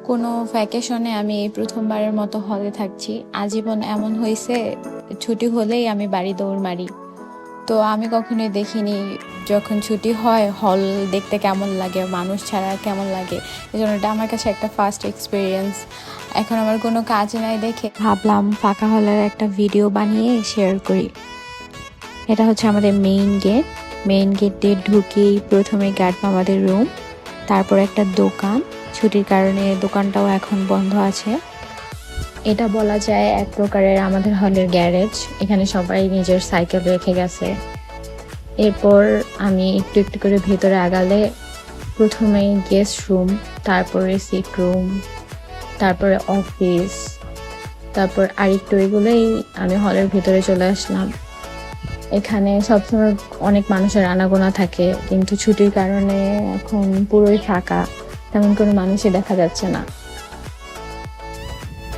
কোনো ভ্যাকেশনে আমি এই প্রথমবারের মতো হলে থাকছি। আজীবন এমন হয়েছে, ছুটি হলেই আমি বাড়ি দৌড় মারি। তো আমি কখনোই দেখিনি যখন ছুটি হয় হল দেখতে কেমন লাগে, মানুষ ছাড়া কেমন লাগে। এই জন্য এটা আমার কাছে একটা ফার্স্ট এক্সপিরিয়েন্স। এখন আমার কোনো কাজ নাই দেখে ভাবলাম ফাঁকা হলের একটা ভিডিও বানিয়ে শেয়ার করি। এটা হচ্ছে আমাদের মেইন গেট দিয়ে ঢুকেই প্রথমে গার্ড আমাদের রুম, তারপর একটা দোকান। ছুটির কারণে দোকানটাও এখন বন্ধ আছে। এটা বলা যায় এক প্রকারের আমাদের হলের গ্যারেজ। এখানে সবাই নিজের সাইকেল রেখে গেছে। এরপর আমি একটু একটু করে ভেতরে আগালে প্রথমেই গেস্ট রুম, তারপরে সিট রুম, তারপরে অফিস, তারপর আরেকটু এগুলোই আমি হলের ভেতরে চলে আসলাম। এখানে সবসময় অনেক মানুষের আনাগোনা থাকে, কিন্তু ছুটির কারণে এখন পুরোই ফাঁকা, তেমন কোনো মানুষই দেখা যাচ্ছে না।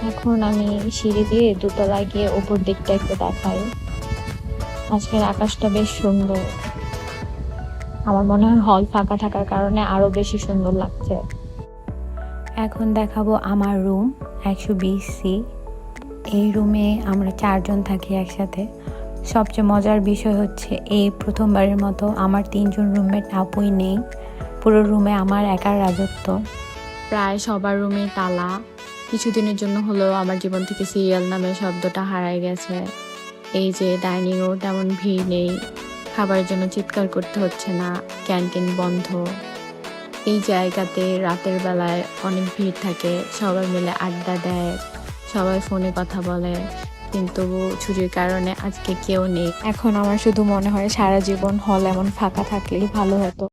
এখন আমি সিঁড়ি দিয়ে দোতলায় গিয়ে উপর দিকটা একটু দেখাই। আজকের আকাশটা বেশ সুন্দর। আমার মনে হয় হল ফাঁকা থাকার কারণে আরো বেশি সুন্দর লাগছে। এখন দেখাবো আমার রুম 120C। এই রুমে আমরা 4 জন থাকি একসাথে। সবচেয়ে মজার বিষয় হচ্ছে এই প্রথমবারের মতো আমার 3 জন রুমমেট আপুই নেই। পুরো রুমে আমার একার রাজত্ব। প্রায় সবার রুমে তালা। কিছুদিনের জন্য হলেও আমার জীবন থেকে সিরিয়াল নামের শব্দটা হারায় গেছে। এই যে ডাইনিংও তেমন ভিড় নেই, খাবারের জন্য চিৎকার করতে হচ্ছে না, ক্যান্টিন বন্ধ। এই জায়গাতে রাতের বেলায় অনেক ভিড় থাকে, সবাই মিলে আড্ডা দেয়, সবাই ফোনে কথা বলে, কিন্তু ছুটির কারণে আজকে কেউ নেই। এখন আমার শুধু মনে হয় সারা জীবন হল এমন ফাঁকা থাকলেই ভালো হতো।